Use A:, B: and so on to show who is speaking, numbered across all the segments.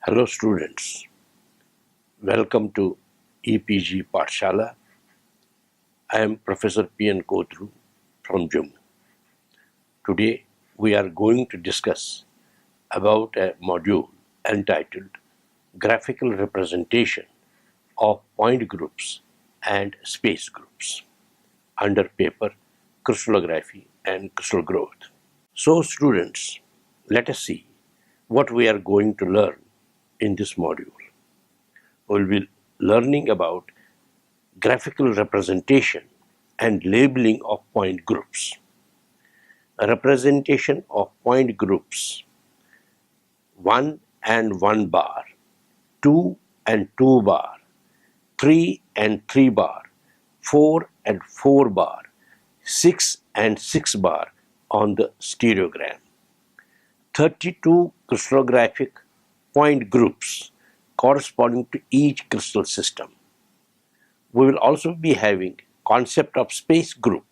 A: Hello students, welcome to EPG Pathshala. I am Professor P03 from Jammu. Today we are going to discuss about a module entitled Graphical Representation of Point Groups and Space Groups under paper Crystallography and Crystal Growth. So students, let us see what we are going to learn in this module. We will be learning about graphical representation and labeling of point groups. A representation of point groups 1 and 1 bar, 2 and 2 bar, 3 and 3 bar, 4 and 4 bar, 6 and 6 bar on the stereogram. 32 crystallographic point groups corresponding to each crystal system. We will also be having concept of space group.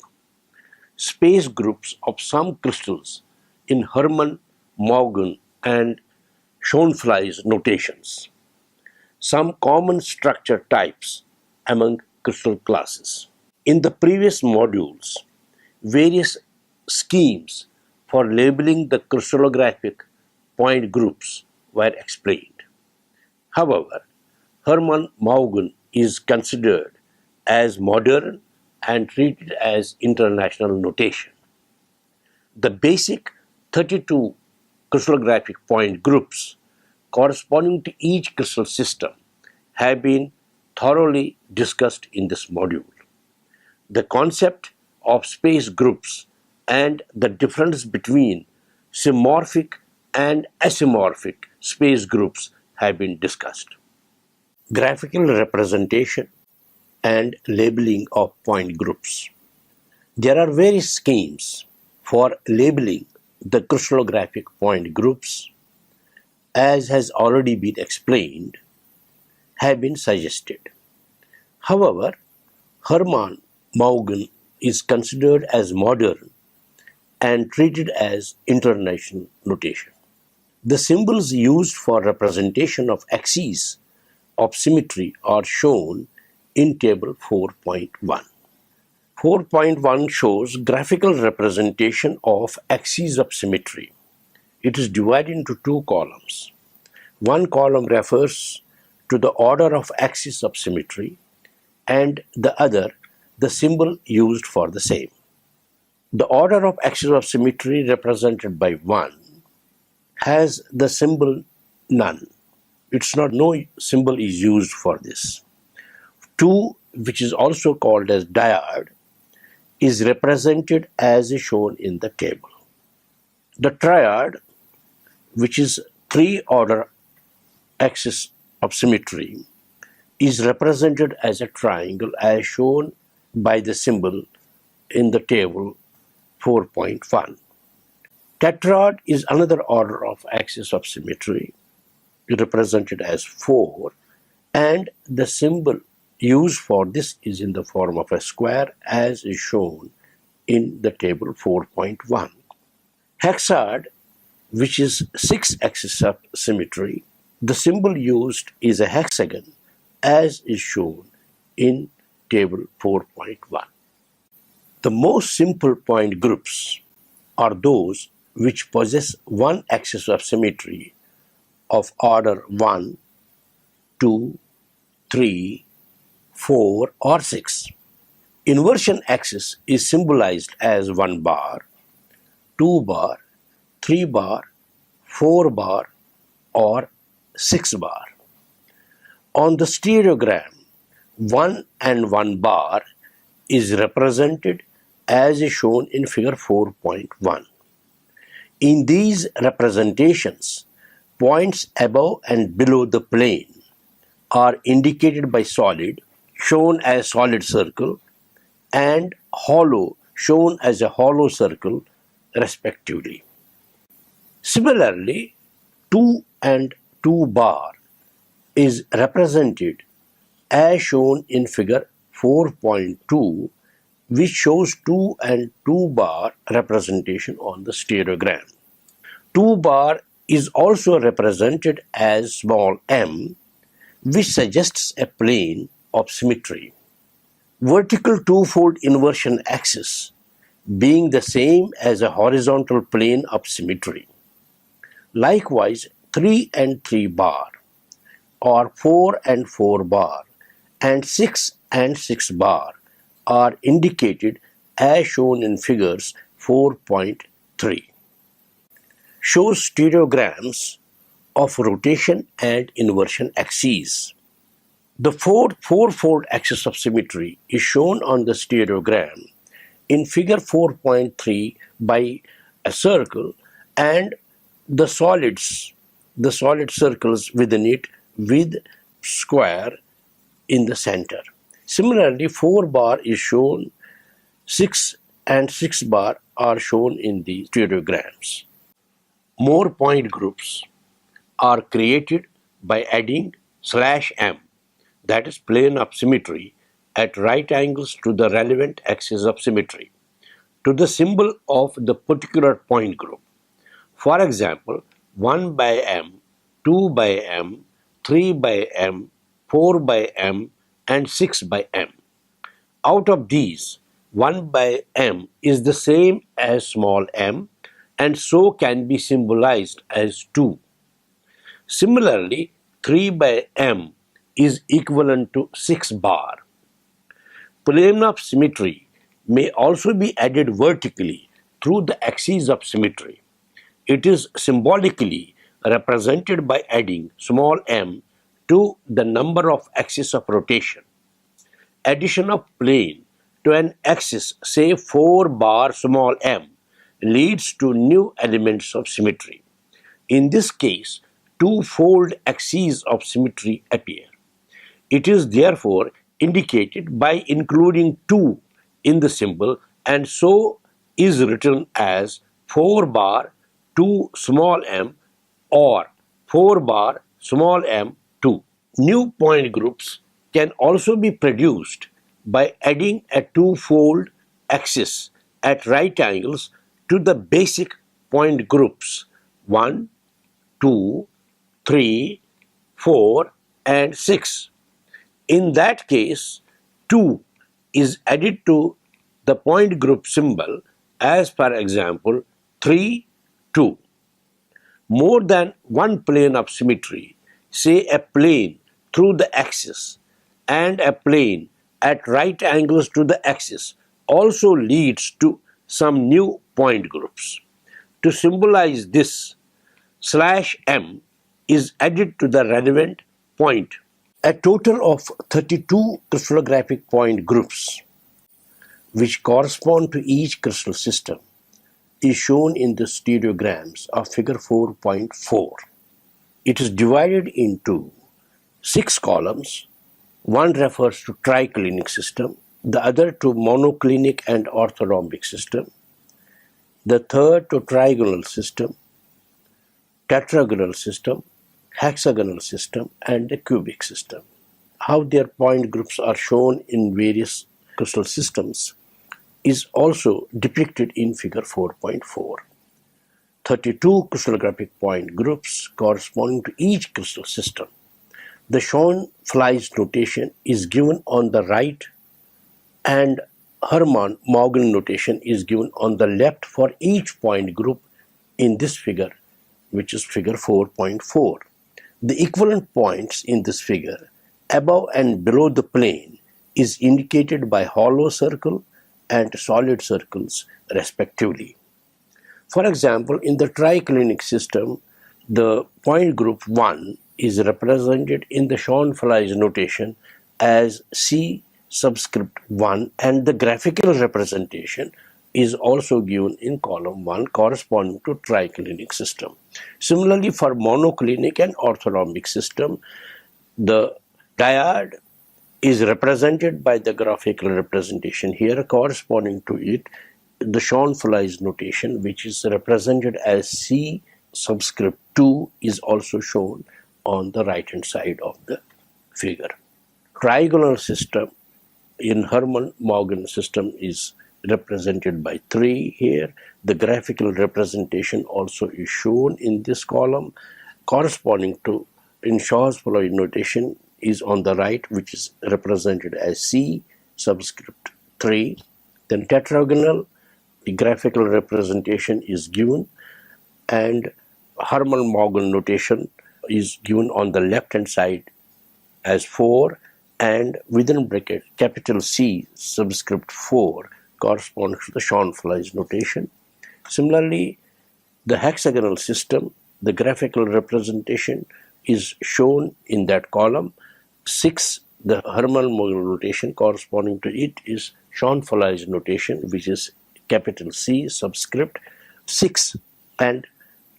A: Space groups of some crystals in Hermann, Morgan and Schoenflies notations. Some common structure types among crystal classes. In the previous modules, various schemes for labeling the crystallographic point groups were explained. However, Hermann Morgan is considered as modern and treated as international notation. The basic 32 crystallographic point groups corresponding to each crystal system have been thoroughly discussed in this module. The concept of space groups and the difference between symmorphic and asymmorphic space groups have been discussed. Graphical representation and labeling of point groups. There are various schemes for labeling the crystallographic point groups, as has already been explained, have been suggested. However, Hermann Morgan is considered as modern and treated as international notation. The symbols used for representation of axes of symmetry are shown in table 4.1. 4.1 shows graphical representation of axes of symmetry. It is divided into two columns. One column refers to the order of axes of symmetry and the other the symbol used for the same. The order of axes of symmetry represented by 1 has the symbol none. No symbol is used for this. 2, which is also called as dyad, is represented as is shown in the table. The triad, which is 3 order axis of symmetry, is represented as a triangle as shown by the symbol in the table 4.1. Tetrad is another order of axis of symmetry, represented as 4, and the symbol used for this is in the form of a square as is shown in the table 4.1. Hexad, which is 6 axis of symmetry, the symbol used is a hexagon as is shown in table 4.1. The most simple point groups are those which possess one axis of symmetry of order 1, 2, 3, 4 or 6. Inversion axis is symbolized as 1 bar, 2 bar, 3 bar, 4 bar or 6 bar. On the stereogram, 1 and 1 bar is represented as is shown in figure 4.1. In these representations, points above and below the plane are indicated by solid, shown as solid circle, and hollow, shown as a hollow circle, respectively. Similarly, 2 and 2 bar is represented as shown in figure 4.2, which shows 2 and 2 bar representation on the stereogram. 2 bar is also represented as small m, which suggests a plane of symmetry. Vertical two-fold inversion axis being the same as a horizontal plane of symmetry. Likewise, 3 and 3 bar, or 4 and 4 bar, and 6 and 6 bar are indicated as shown in figures 4.3. Shows stereograms of rotation and inversion axes. The four-fold axis of symmetry is shown on the stereogram in figure 4.3 by a circle and the solid circles within it with square in the center. Similarly, 4 bar is shown, 6 and 6 bar are shown in the stereograms. More point groups are created by adding /m, that is plane of symmetry, at right angles to the relevant axis of symmetry, to the symbol of the particular point group. For example, 1 by m, 2 by m, 3 by m, 4 by m, and 6 by m. Out of these, 1 by m is the same as small m and so can be symbolized as 2. Similarly, 3 by m is equivalent to 6 bar. Plane of symmetry may also be added vertically through the axis of symmetry. It is symbolically represented by adding small m to the number of axes of rotation. Addition of plane to an axis, say 4 bar small m, leads to new elements of symmetry. In this case, two-fold axes of symmetry appear. It is therefore indicated by including 2 in the symbol and so is written as 4 bar 2 small m or 4 bar small m 2. New point groups can also be produced by adding a two-fold axis at right angles to the basic point groups 1, 2, 3, 4, and 6. In that case, 2 is added to the point group symbol as per example 3, 2. More than one plane of symmetry, say a plane through the axis and a plane at right angles to the axis, also leads to some new point groups. To symbolize this, /m is added to the relevant point. A total of 32 crystallographic point groups, which correspond to each crystal system, is shown in the stereograms of figure 4.4. It is divided into 6 columns. One refers to triclinic system, the other to monoclinic and orthorhombic system, the third to trigonal system, tetragonal system, hexagonal system, and the cubic system. How their point groups are shown in various crystal systems is also depicted in figure 4.4. 32 crystallographic point groups corresponding to each crystal system. The Schoenflies notation is given on the right and Hermann-Morgan notation is given on the left for each point group in this figure, which is figure 4.4. The equivalent points in this figure above and below the plane is indicated by hollow circle and solid circles respectively. For example, in the triclinic system, the point group 1 is represented in the Schoenflies notation as C subscript 1 and the graphical representation is also given in column 1 corresponding to triclinic system. Similarly, for monoclinic and orthorhombic system, the dyad is represented by the graphical representation here corresponding to it, the Schoenflies notation, which is represented as C subscript 2, is also shown on the right hand side of the figure. Trigonal system in Hermann-Morgan system is represented by 3 here. The graphical representation also is shown in this column, corresponding to, in Shaw's following notation, is on the right, which is represented as C subscript 3. Then tetragonal, the graphical representation is given, and Hermann-Morgan notation is given on the left hand side as 4, and within bracket capital C subscript 4 corresponds to the Schoenflies notation. Similarly, the hexagonal system, the graphical representation is shown in that column. 6, the Hermann-Morgan notation corresponding to it is Schoenflies notation, which is capital C subscript 6. And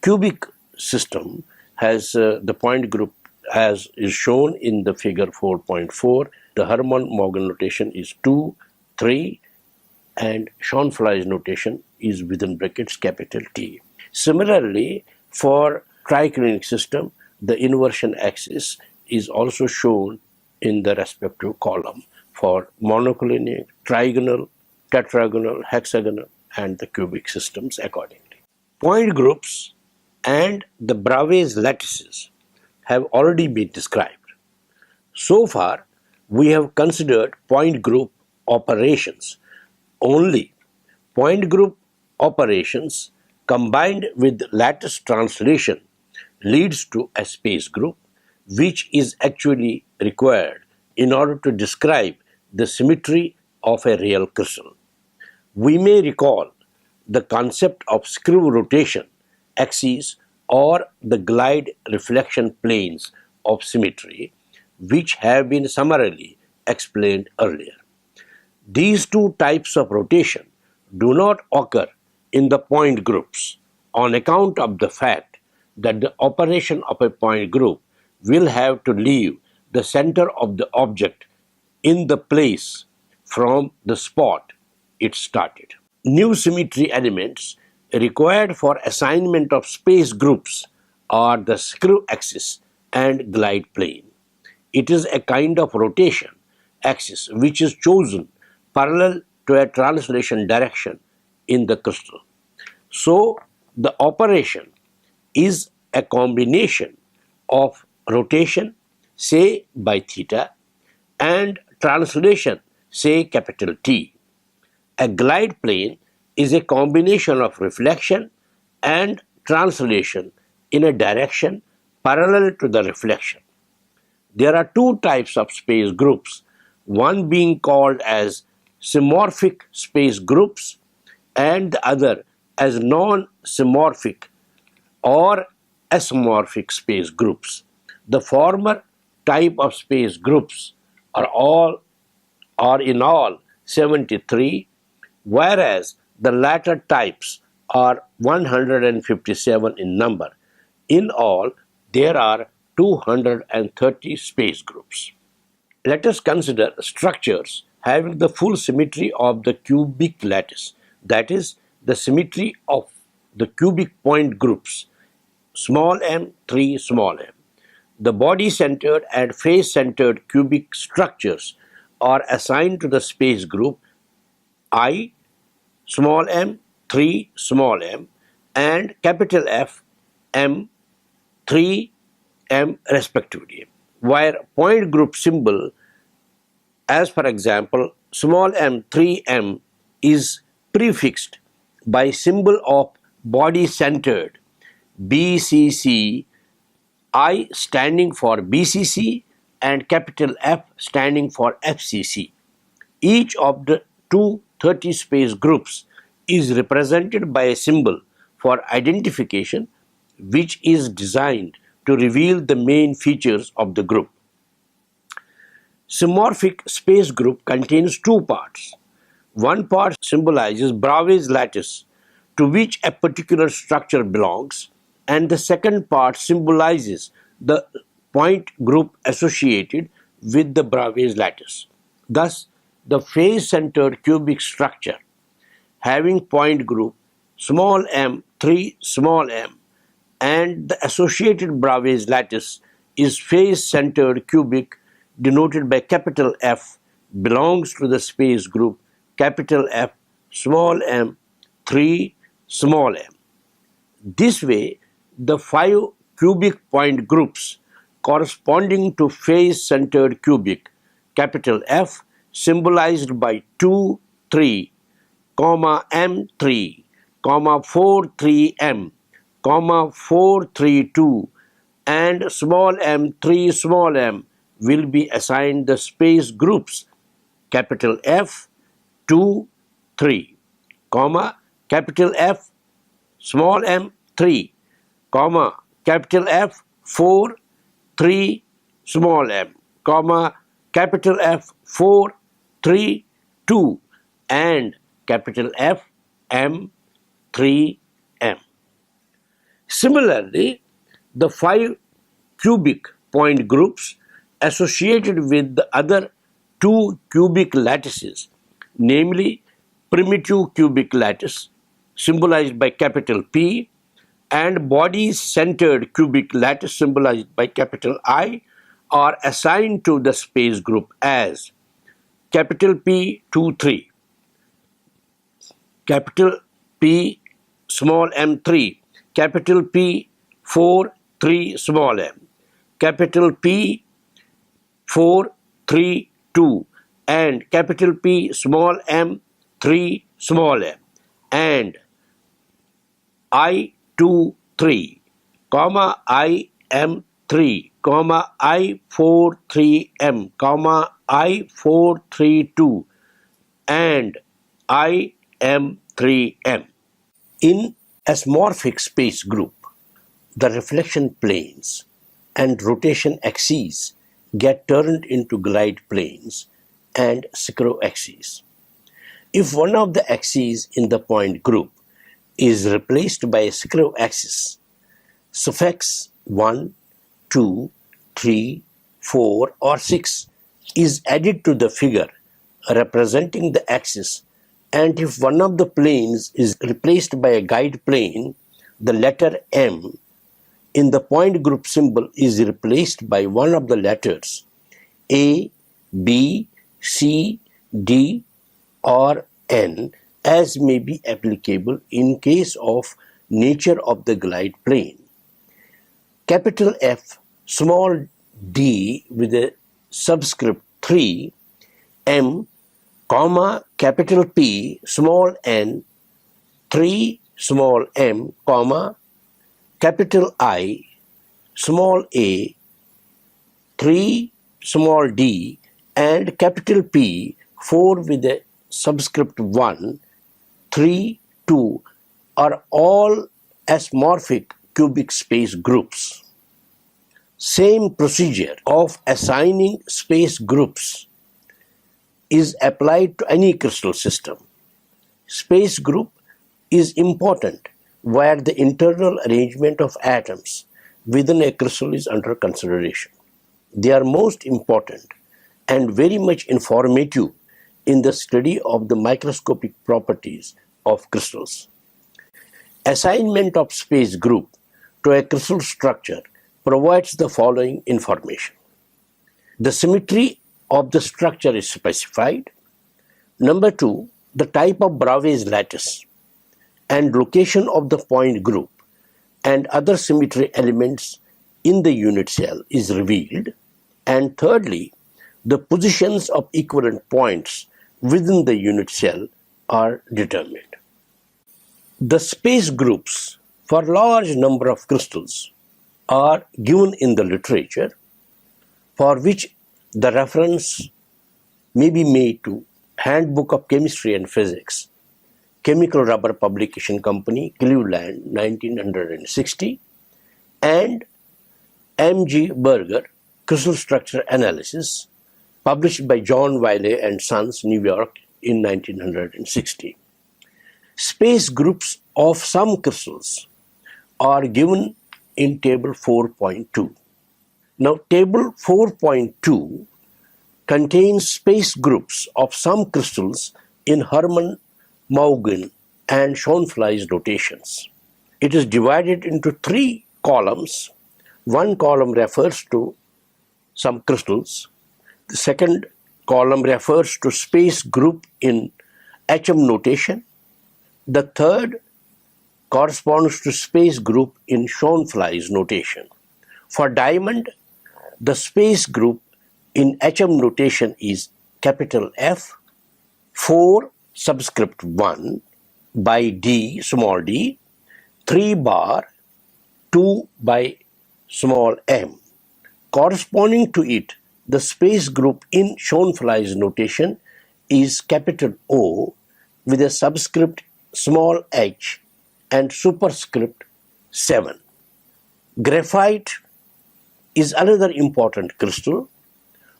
A: cubic system has the point group as is shown in the figure 4.4. The Hermann-Morgan notation is 2, 3, and Schoenflies notation is within brackets capital T. Similarly, for triclinic system, the inversion axis is also shown in the respective column for monoclinic, trigonal, tetragonal, hexagonal, and the cubic systems accordingly. Point groups and the Bravais lattices have already been described. So far, we have considered point group operations only. Point group operations combined with lattice translation leads to a space group, which is actually required in order to describe the symmetry of a real crystal. We may recall the concept of screw rotation axes or the glide reflection planes of symmetry, which have been summarily explained earlier. These two types of rotation do not occur in the point groups on account of the fact that the operation of a point group will have to leave the center of the object in the place from the spot it started. New symmetry elements required for assignment of space groups are the screw axis and glide plane. It is a kind of rotation axis which is chosen parallel to a translation direction in the crystal. So the operation is a combination of rotation, say by theta, and translation, say capital T. A glide plane is a combination of reflection and translation in a direction parallel to the reflection. There are two types of space groups, one being called as symmorphic space groups and the other as non-symmorphic or asymmetric space groups. The former type of space groups are in all 73, whereas the latter types are 157 in number. In all, there are 230 space groups. Let us consider structures having the full symmetry of the cubic lattice, that is, the symmetry of the cubic point groups small m, 3, small m. The body-centered and face-centered cubic structures are assigned to the space group I, small m, 3, small m, and capital F, m, 3, m respectively, where point group symbol, as for example small m, 3m, is prefixed by symbol of body-centered BCC, I standing for BCC and capital F standing for FCC. Each of the 230 space groups is represented by a symbol for identification which is designed to reveal the main features of the group. Symmorphic space group contains two parts. One part symbolizes Bravais lattice to which a particular structure belongs, and the second part symbolizes the point group associated with the Bravais lattice. Thus, the face-centered cubic structure having point group small m, 3, small m, and the associated Bravais lattice is face-centered cubic denoted by capital F belongs to the space group capital F, small m, 3 small m. This way, the 5 cubic point groups corresponding to face-centered cubic capital F symbolized by 2, 3, M3, 4, 3m, 4, 3, 2 and small m, 3 small m will be assigned the space groups capital F 2, 3, capital F small m 3, capital F 4, 3 small m, capital F 4, 3, 2 and capital F M 3m. Similarly, the 5 cubic point groups associated with the other 2 cubic lattices, namely primitive cubic lattice symbolized by capital P and body-centered cubic lattice symbolized by capital I, are assigned to the space group as capital P03, capital P small m3, capital P4, 3 small m, capital P4, 3, 2 and capital P small m, 3 small m and I2, 3, IM3, I4, 3m, I4, 3, 2 and IM3m. In asmorphic space group, the reflection planes and rotation axes get turned into glide planes and screw-axes. If one of the axes in the point group is replaced by a screw-axis, suffix 1, 2, 3, 4 or 6 is added to the figure representing the axis, and if one of the planes is replaced by a guide plane, the letter M in the point group symbol is replaced by one of the letters A, B, C, D or N, as may be applicable in case of nature of the glide plane. Capital F, small d with a subscript 3, M, capital P, small n, 3 small m, capital I, small a, 3 small d and capital P, 4 with a subscript 1, 3, 2 are all asmorphic cubic space groups. Same procedure of assigning space groups is applied to any crystal system. Space group is important where the internal arrangement of atoms within a crystal is under consideration. They are most important and very much informative in the study of the microscopic properties of crystals. Assignment of space group to a crystal structure provides the following information. The symmetry of the structure is specified. Number 2, the type of Bravais lattice and location of the point group and other symmetry elements in the unit cell is revealed. And thirdly, the positions of equivalent points within the unit cell are determined. The space groups for large number of crystals are given in the literature, for which the reference may be made to Handbook of Chemistry and Physics, Chemical Rubber Publication Company, Cleveland, 1960, and M.G. Berger, Crystal Structure Analysis, published by John Wiley and Sons, New York, in 1960. Space groups of some crystals are given in Table 4.2. Now, Table 4.2 contains space groups of some crystals in Hermann, Mauguin, and Schoenflies notations. It is divided into 3 columns. One column refers to some crystals. The second column refers to space group in HM notation. The third corresponds to space group in Schoenflies notation. For diamond, the space group in HM notation is capital F, 4 subscript 1 by D, small d, 3 bar, 2 by small m. Corresponding to it, the space group in Schoenflies notation is capital O with a subscript small h and superscript 7. Graphite is another important crystal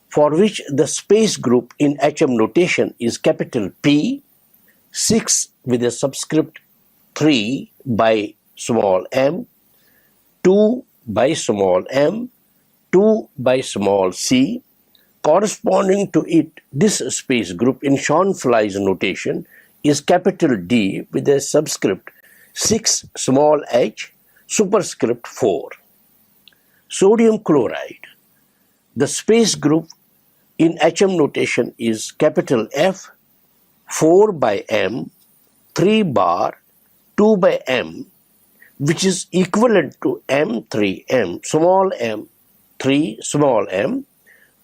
A: for which the space group in HM notation is capital P, 6 with a subscript 3 by small m, 2 by small m, 2 by small c. Corresponding to it, this space group in Schoenflies notation is capital D with a subscript 6 small h, superscript 4. Sodium chloride. The space group in HM notation is capital F, 4 by m, 3 bar, 2 by m, which is equivalent to M3m, small m, 3 small m.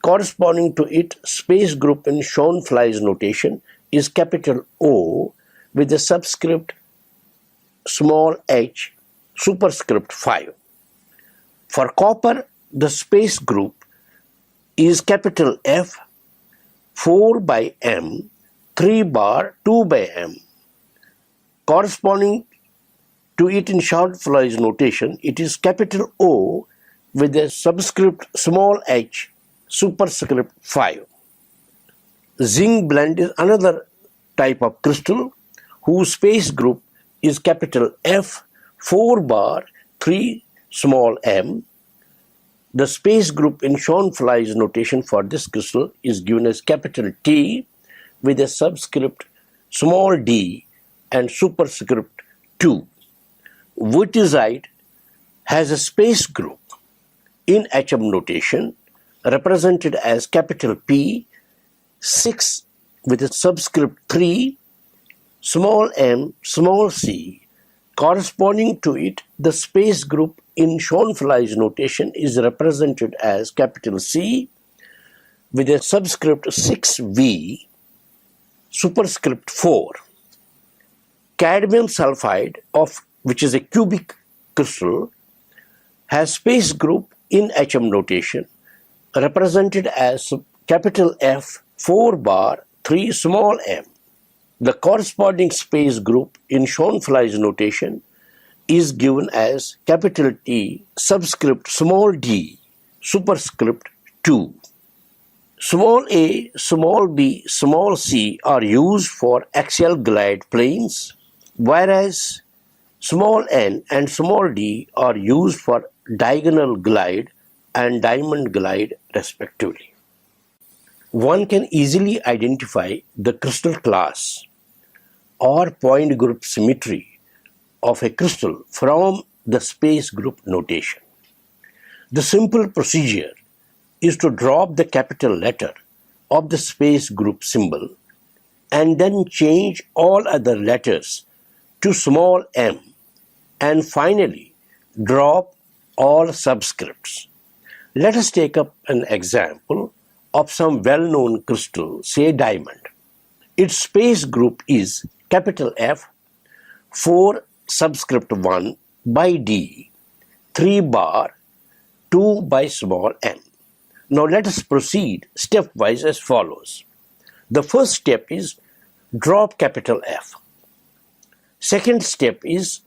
A: Corresponding to it, space group in Schoenflies notation is capital O with a subscript small h, superscript 5. For copper, the space group is capital F, 4 by m, 3 bar, 2 by m. Corresponding to it in Schoenflies notation, it is capital O with a subscript small h, superscript 5. Zinc blende is another type of crystal whose space group is capital F, 4 bar, 3 small m. The space group in Schoenflies notation for this crystal is given as capital T with a subscript small d and superscript 2. Witizite has a space group in HM notation represented as capital P, 6 with a subscript 3, small m, small c. Corresponding to it, the space group in Schoenflies notation is represented as capital C with a subscript 6V, superscript 4. Cadmium sulfide, which is a cubic crystal, has space group in HM notation represented as capital F, 4 bar, 3 small m. The corresponding space group in Schoenflies notation is given as capital T, subscript small d, superscript 2. Small a, small b, small c are used for axial glide planes, whereas small n and small d are used for diagonal glide and diamond glide respectively. One can easily identify the crystal class or point group symmetry of a crystal from the space group notation. The simple procedure is to drop the capital letter of the space group symbol and then change all other letters to small m and finally drop all subscripts. Let us take up an example of some well-known crystal, say diamond. Its space group is capital F, 4 subscript 1 by D, 3 bar, 2 by small m. Now let us proceed stepwise as follows. The first step is drop capital F. Second step is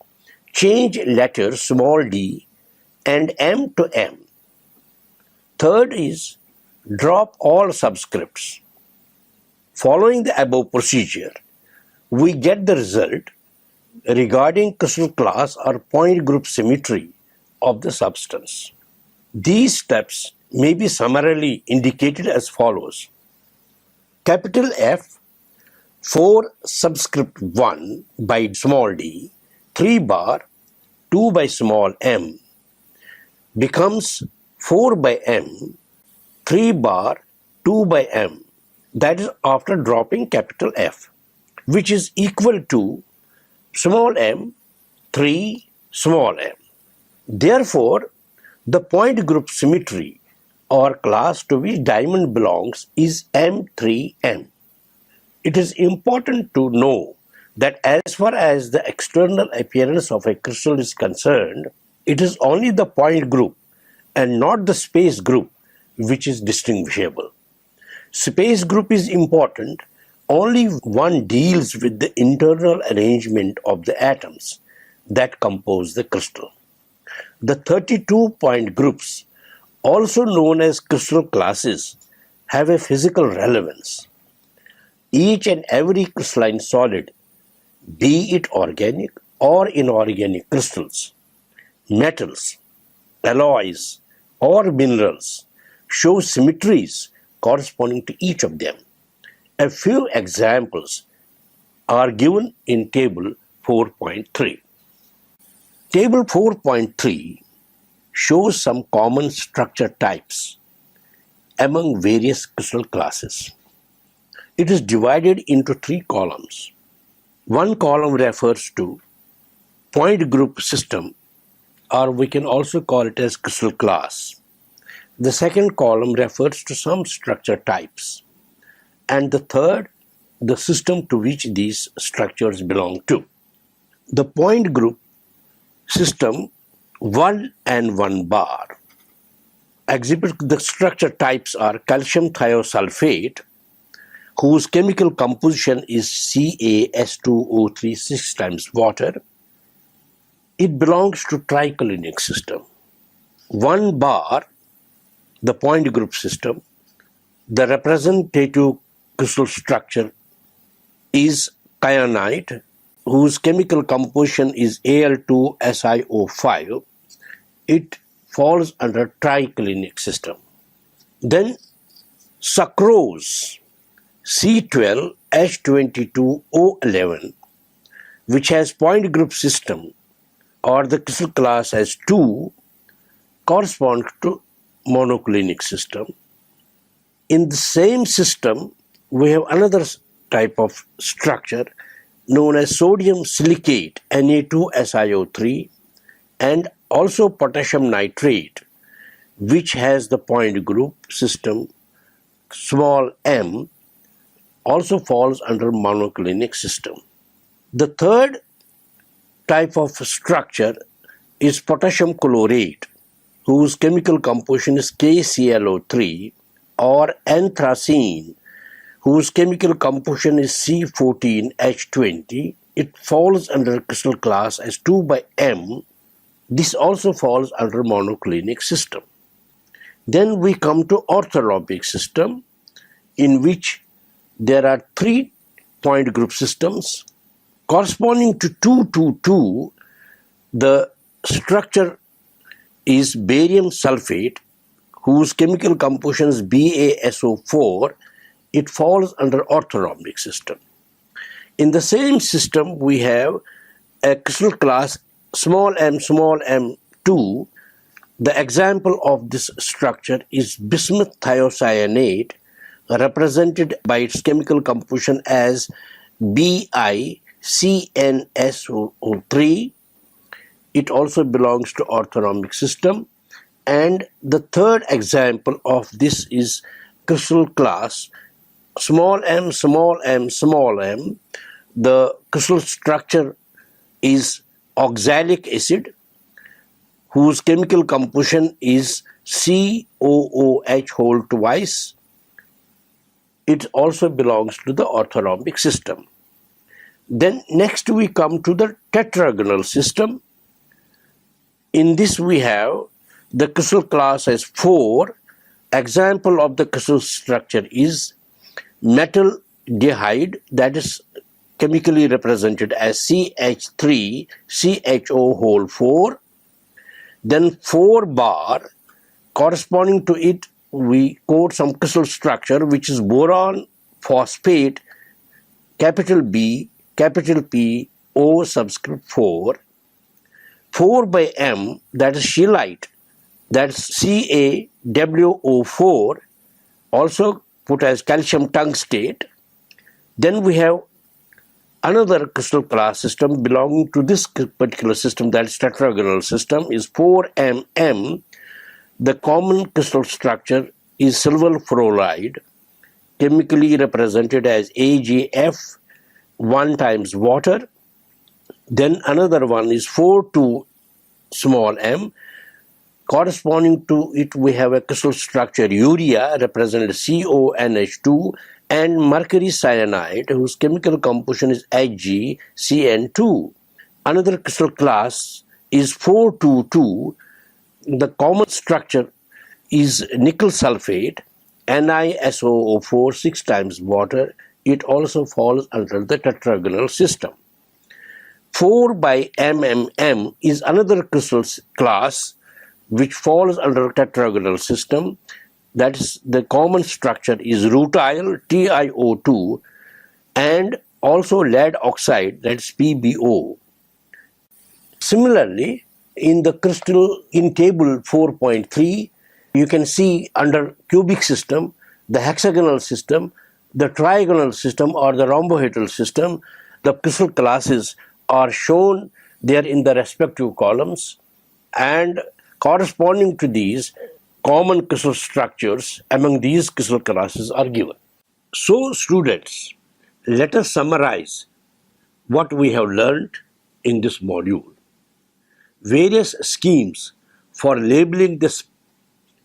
A: change letters small d and m to m. Third is drop all subscripts. Following the above procedure, we get the result regarding crystal class or point group symmetry of the substance. These steps may be summarily indicated as follows. Capital F, 4 subscript 1 by small d, 3 bar, 2 by small m, becomes 4 by m, 3 bar, 2 by m. That is after dropping capital F. which is equal to small m 3 small m. Therefore, the point group symmetry or class to which diamond belongs is M3M. It is important to know that as far as the external appearance of a crystal is concerned, it is only the point group and not the space group which is distinguishable. Space group is important only one deals with the internal arrangement of the atoms that compose the crystal. The 32 point groups, also known as crystal classes, have a physical relevance. Each and every crystalline solid, be it organic or inorganic crystals, metals, alloys, or minerals, show symmetries corresponding to each of them. A few examples are given in Table 4.3. Table 4.3 shows some common structure types among various crystal classes. It is divided into 3 columns. One column refers to point group system, or we can also call it as crystal class. The second column refers to some structure types. And the third, the system to which these structures belong to. The point group system 1 and 1 bar exhibit the structure types are calcium thiosulfate, whose chemical composition is CaS2O3 6 times water. It belongs to triclinic system. 1 bar, the point group system, the representative crystal structure is kyanite, whose chemical composition is Al2SiO5. It falls under triclinic system. Then sucrose, C12H22O11, which has point group system or the crystal class as 2, corresponds to monoclinic system. In the same system, we have another type of structure known as sodium silicate Na2SiO3 and also potassium nitrate, which has the point group system small m, also falls under monoclinic system. The third type of structure is potassium chlorate, whose chemical composition is KClO3, or anthracene, whose chemical composition is C14H20. It falls under crystal class as 2 by M. This also falls under monoclinic system. Then we come to orthorhombic system, in which there are 3 point group systems corresponding to 222. The structure is barium sulfate, whose chemical composition is BaSO4. It falls under orthorhombic system. In the same system, we have a crystal class small m2. The example of this structure is bismuth thiocyanate, represented by its chemical composition as BiCnSO3. It also belongs to orthorhombic system. And the third example of this is crystal class small m. The crystal structure is oxalic acid, whose chemical composition is COOH whole twice. It also belongs to the orthorhombic system. Then next we come to the tetragonal system. In this we have the crystal class as 4. Example of the crystal structure is metal dihide, that is chemically represented as CH3CHO whole 4. Then 4 bar, corresponding to it we quote some crystal structure which is boron phosphate, capital B, capital P, O subscript 4. 4 by M, that is scheelite, that's CaWO4, also put as calcium tungstate. Then we have Another crystal class system belonging to this particular system, that is tetragonal system, is 4MM. The common crystal structure is silver fluoride, chemically represented as AgF 1 times water. Then another one is 4,2 small m. Corresponding to it, we have a crystal structure urea, represented CONH2, and mercury cyanide, whose chemical composition is HgCN2. Another crystal class is 422. The common structure is nickel sulfate, NiSO4 6 times water. It also falls under the tetragonal system. 4 by MMM is another crystal class which falls under tetragonal system. That is, the common structure is rutile, TiO2, and also lead oxide, that's PbO. Similarly, in the crystal in table 4.3, you can see under cubic system, the hexagonal system, the trigonal system, or the rhombohedral system. The crystal classes are shown there in the respective columns, and corresponding to these, common crystal structures among these crystal classes are given. So, students, let us summarize what we have learned in this module. Various schemes for labeling the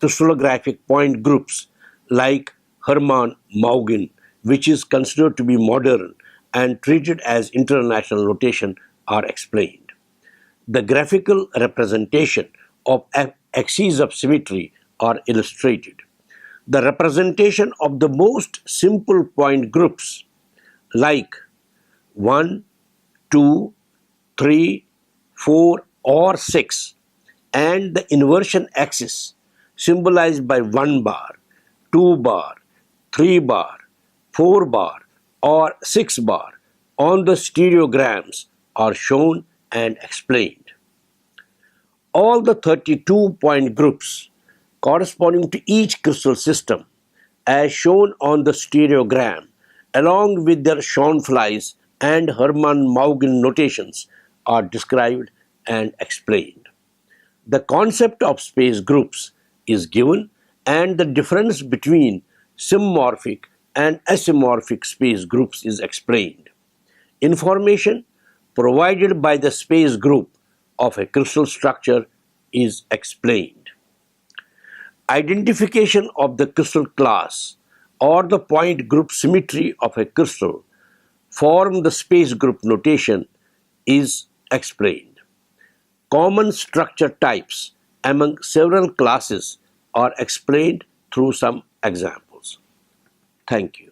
A: crystallographic point groups like Hermann-Mauguin, which is considered to be modern and treated as international notation, are explained. The graphical representation of axes of symmetry are illustrated. The representation of the most simple point groups like 1, 2, 3, 4 or 6, and the inversion axis symbolized by 1 bar, 2 bar, 3 bar, 4 bar or 6 bar on the stereograms are shown and explained. All the 32 point groups corresponding to each crystal system, as shown on the stereogram, along with their Schoenflies and Hermann-Mauguin notations, are described and explained. The concept of space groups is given, and the difference between symmorphic and asymmetric space groups is explained. Information provided by the space group of a crystal structure is explained. Identification of the crystal class or the point group symmetry of a crystal form the space group notation is explained. Common structure types among several classes are explained through some examples. Thank you.